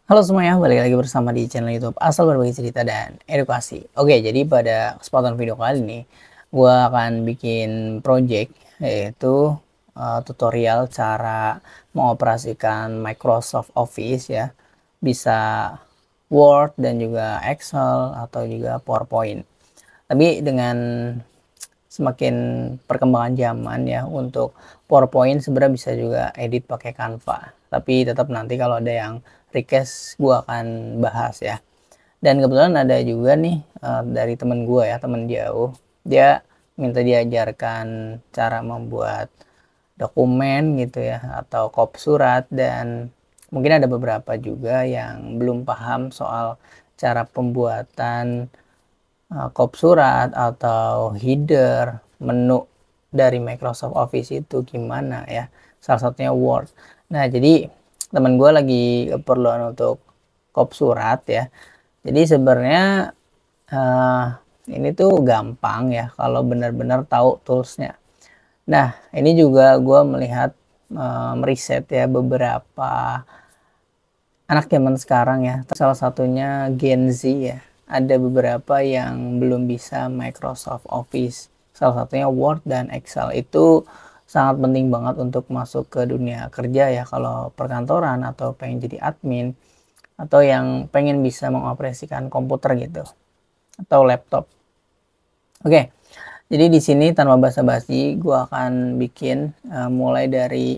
Halo semuanya, balik lagi bersama di channel YouTube Asal Berbagi Cerita dan Edukasi. Oke, jadi pada kesempatan video kali ini, gue akan bikin project yaitu tutorial cara mengoperasikan Microsoft Office ya, bisa Word dan juga Excel atau juga PowerPoint. Tapi dengan semakin perkembangan zaman ya, untuk PowerPoint sebenarnya bisa juga edit pakai Canva. Tapi tetap nanti kalau ada yang request gua akan bahas ya. Dan kebetulan ada juga nih dari temen gua ya, temen jauh. Dia minta diajarkan cara membuat dokumen gitu ya atau kop surat, dan mungkin ada beberapa juga yang belum paham soal cara pembuatan kop surat atau header menu dari Microsoft Office itu gimana ya, salah satunya Word. Nah, jadi teman gue lagi keperluan untuk kop surat ya. Jadi sebenarnya uh, ini tuh gampang ya kalau benar-benar tahu toolsnya. Nah, ini juga gue melihat meriset ya beberapa anak zaman sekarang ya, salah satunya Gen Z ya. Ada beberapa yang belum bisa Microsoft Office. Salah satunya Word dan Excel. Itu sangat penting banget untuk masuk ke dunia kerja ya, kalau perkantoran atau pengen jadi admin atau yang pengen bisa mengoperasikan komputer gitu atau laptop. Oke. Jadi di sini tanpa basa-basi gue akan bikin mulai dari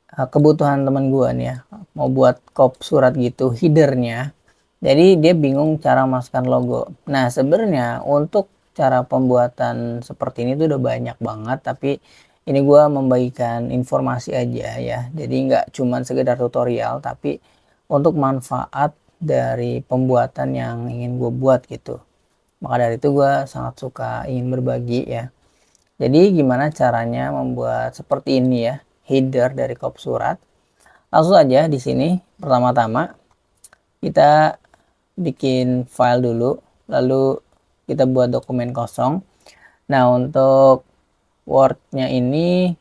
kebutuhan teman gue nih ya, mau buat kop surat gitu headernya. Jadi dia bingung cara masukkan logo. Nah, sebenarnya untuk cara pembuatan seperti ini tuh udah banyak banget, tapi ini gue membagikan informasi aja ya. Jadi nggak cuman sekedar tutorial, tapi untuk manfaat dari pembuatan yang ingin gue buat gitu. Maka dari itu gue sangat suka ingin berbagi ya. Jadi gimana caranya membuat seperti ini ya, header dari kop surat. Langsung aja di sini pertama-tama kita bikin file dulu, lalu kita buat dokumen kosong. Nah, untuk Word-nya ini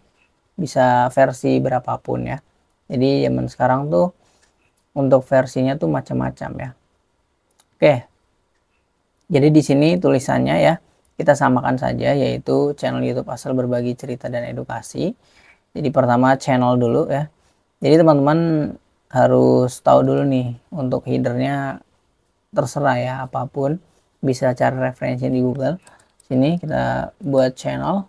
bisa versi berapapun ya. Jadi zaman sekarang tuh untuk versinya tuh macam-macam ya. Oke. Jadi di sini tulisannya ya kita samakan saja, yaitu channel YouTube Asal Berbagi Cerita dan Edukasi. Jadi pertama channel dulu ya. Jadi teman-teman harus tahu dulu nih untuk headernya, terserah ya apapun, bisa cari referensi di Google. Sini kita buat channel,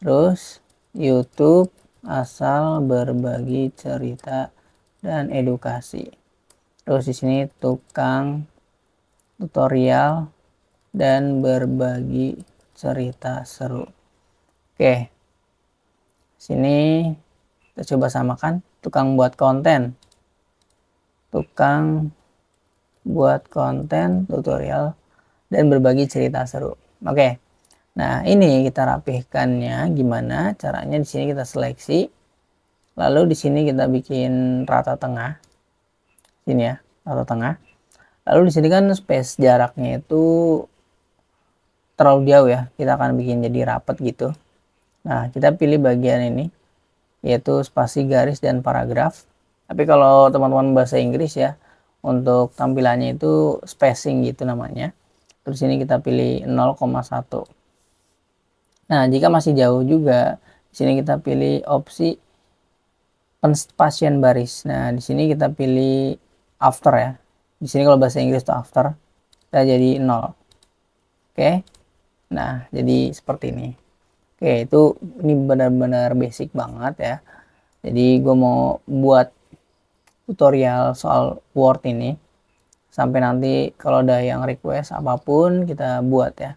terus YouTube Asal Berbagi Cerita dan Edukasi. Terus di sini tukang tutorial dan berbagi cerita seru. Oke, sini kita coba samakan, tukang buat konten, tukang buat konten tutorial dan berbagi cerita seru. Oke, nah ini kita rapihkannya gimana caranya. Di sini kita seleksi, lalu di sini kita bikin rata tengah, sini ya rata tengah. Lalu di sini kan space jaraknya itu terlalu jauh ya, kita akan bikin jadi rapat gitu. Nah, kita pilih bagian ini, yaitu spasi garis dan paragraf. Tapi kalau teman-teman bahasa Inggris ya, untuk tampilannya itu spacing gitu namanya. Terus ini kita pilih 0,1. Nah, jika masih jauh juga, di sini kita pilih opsi penspasian baris. Nah, di sini kita pilih after ya. Di sini kalau bahasa Inggris itu after, kita jadi 0. Oke. Nah, jadi seperti ini. Oke, itu ini benar-benar basic banget ya. Jadi gue mau buat tutorial soal Word ini sampai nanti kalau ada yang request apapun kita buat ya.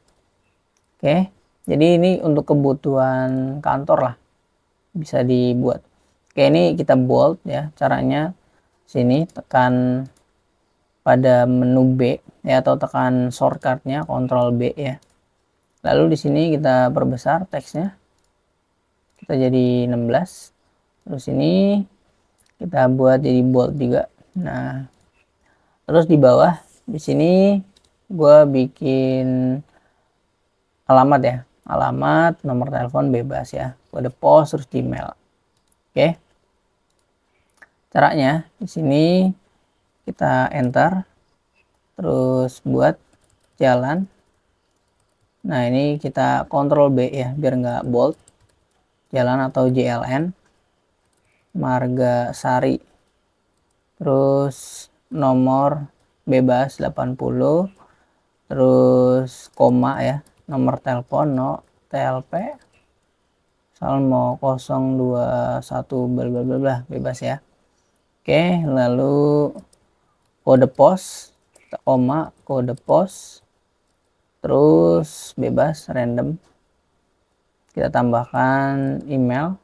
Oke, jadi ini untuk kebutuhan kantor lah, bisa dibuat. Oke, ini kita bold ya caranya. Sini tekan pada menu B ya, atau tekan shortcutnya Ctrl B ya. Lalu di sini kita perbesar teksnya, kita jadi 16. Terus ini kita buat jadi bold juga. Nah, terus di bawah di sini gue bikin alamat ya, alamat, nomor telepon bebas ya, kode pos, terus Gmail. Oke, caranya di sini kita enter, terus buat jalan. Nah ini kita Ctrl B ya biar nggak bold, jalan atau JLN, Marga Sari, terus nomor bebas 80, terus koma ya, nomor telepon no TLP Salmo 021 bla bla bla bla, bebas ya. Oke, lalu kode pos, kita koma, kode pos, terus bebas random, kita tambahkan email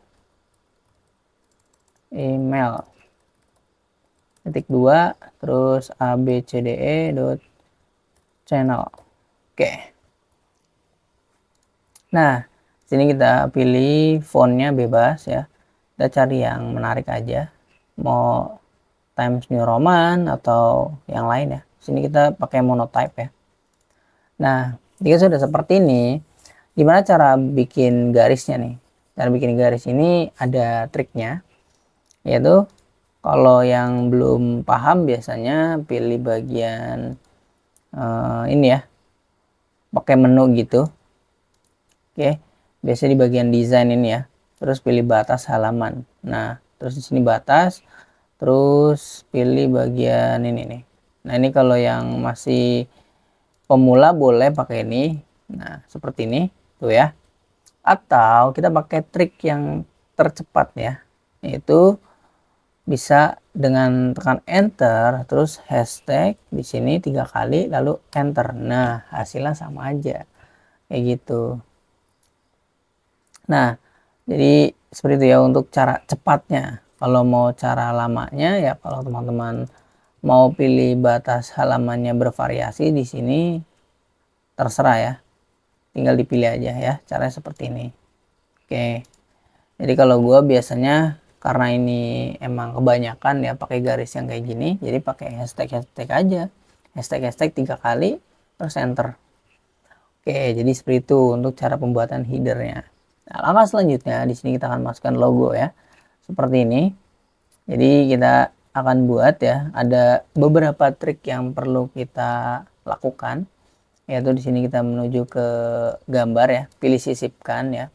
titik 2 terus abcde.channel. Oke, nah sini kita pilih fontnya bebas ya, kita cari yang menarik aja, mau Times New Roman atau yang lain ya. Sini kita pakai monotype ya. Nah jika sudah seperti ini, gimana cara bikin garisnya nih? Cara bikin garis ini ada triknya, yaitu kalau yang belum paham biasanya pilih bagian ini ya, pakai menu gitu. Oke, biasanya di bagian desain ini ya, terus pilih batas halaman. Nah terus di sini batas, terus pilih bagian ini nih. Nah ini kalau yang masih pemula boleh pakai ini. Nah seperti ini tuh ya, atau kita pakai trik yang tercepat ya, yaitu bisa dengan tekan enter terus hashtag di sini 3 kali lalu enter. Nah hasilnya sama aja kayak gitu. Nah jadi seperti itu ya untuk cara cepatnya. Kalau mau cara lamanya ya, kalau teman-teman mau pilih batas halamannya bervariasi, di sini terserah ya, tinggal dipilih aja ya, caranya seperti ini. Oke, jadi kalau gue biasanya karena ini emang kebanyakan ya pakai garis yang kayak gini, jadi pakai hashtag aja, hashtag 3 kali terus enter. Oke, jadi seperti itu untuk cara pembuatan headernya. Nah langkah selanjutnya di sini kita akan masukkan logo ya, seperti ini. Jadi kita akan buat ya, ada beberapa trik yang perlu kita lakukan, yaitu di sini kita menuju ke gambar ya, pilih sisipkan ya.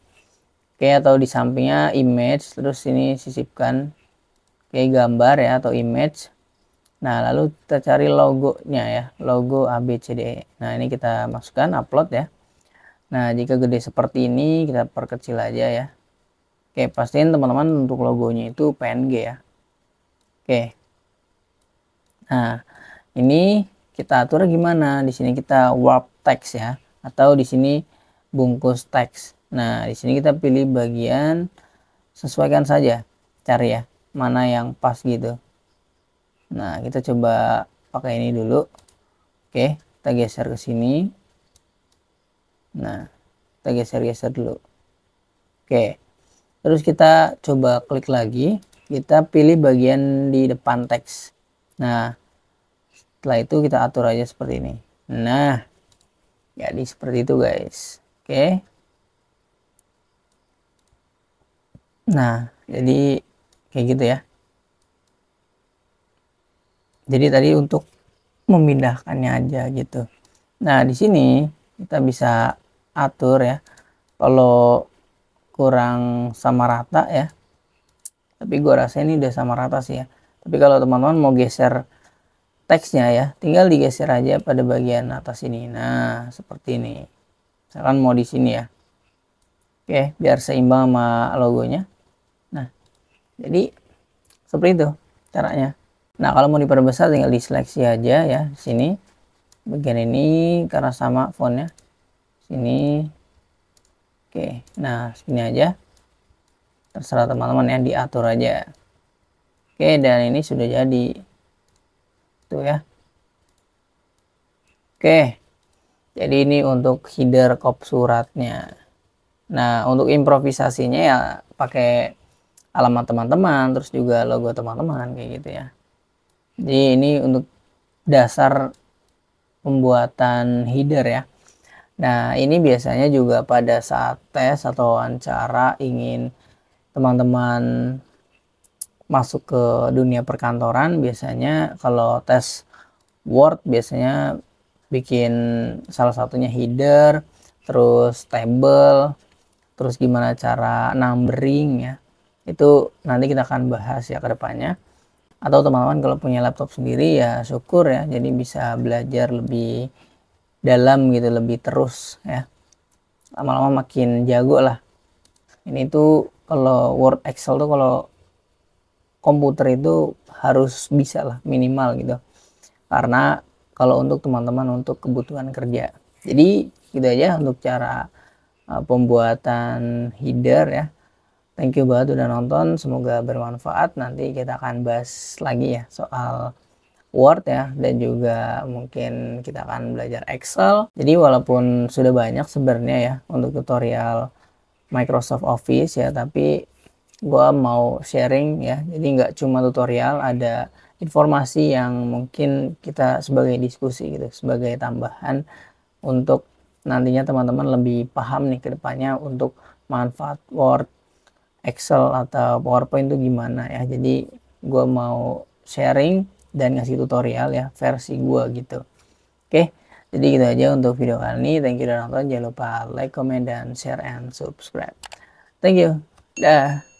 Oke, atau di sampingnya image, terus ini sisipkan kayak gambar ya atau image. Nah lalu kita cari logonya ya, logo ABCDE. Nah ini kita masukkan, upload ya. Nah jika gede seperti ini kita perkecil aja ya. Oke, pastiin teman-teman untuk logonya itu PNG ya. Oke, nah ini kita atur gimana? Di sini kita warp text ya, atau di sini bungkus teks. Nah di sini kita pilih bagian sesuaikan saja, cari ya mana yang pas gitu. Nah kita coba pakai ini dulu. Oke, kita geser ke sini. Nah kita geser dulu. Oke, terus kita coba klik lagi, kita pilih bagian di depan teks. Nah setelah itu kita atur aja seperti ini. Nah jadi seperti itu guys. Oke, nah jadi kayak gitu ya. Jadi tadi untuk memindahkannya aja gitu. Nah di sini kita bisa atur ya, kalau kurang sama rata ya, tapi gua rasa ini udah sama rata sih ya. Tapi kalau teman-teman mau geser teksnya ya, tinggal digeser aja pada bagian atas ini. Nah seperti ini, misalkan mau di sini ya. Oke, biar seimbang sama logonya. Nah jadi seperti itu caranya. Nah kalau mau diperbesar tinggal diseleksi aja ya, di sini bagian ini karena sama fontnya sini. Oke, nah sini aja, terserah teman-teman ya, diatur aja. Oke, dan ini sudah jadi tuh ya. Oke, jadi ini untuk header kop suratnya. Nah untuk improvisasinya ya pakai alamat teman-teman, terus juga logo teman-teman kayak gitu ya. Jadi ini untuk dasar pembuatan header ya. Nah ini biasanya juga pada saat tes atau wawancara ingin teman-teman masuk ke dunia perkantoran, biasanya kalau tes Word biasanya bikin salah satunya header, terus table, terus gimana cara numbering ya. Itu nanti kita akan bahas ya ke depannya. Atau teman-teman kalau punya laptop sendiri ya syukur ya, jadi bisa belajar lebih dalam gitu, lebih terus ya. Lama-lama makin jago lah. Ini tuh kalau Word Excel tuh kalau komputer itu harus bisa lah minimal gitu. Karena kalau untuk teman-teman untuk kebutuhan kerja. Jadi gitu aja untuk cara pembuatan header ya. Thank you banget udah nonton, semoga bermanfaat. Nanti kita akan bahas lagi ya soal Word ya, dan juga mungkin kita akan belajar Excel. Jadi walaupun sudah banyak sebenarnya ya untuk tutorial Microsoft Office ya, tapi gua mau sharing ya, jadi nggak cuma tutorial, ada informasi yang mungkin kita sebagai diskusi gitu, sebagai tambahan untuk nantinya teman-teman lebih paham nih ke depannya untuk manfaat Word, Excel atau PowerPoint itu gimana ya. Jadi gue mau sharing dan ngasih tutorial ya versi gue gitu. Oke, jadi gitu aja untuk video kali ini. Thank you udah nonton. Jangan lupa like, comment, dan share and subscribe. Thank you. Dah.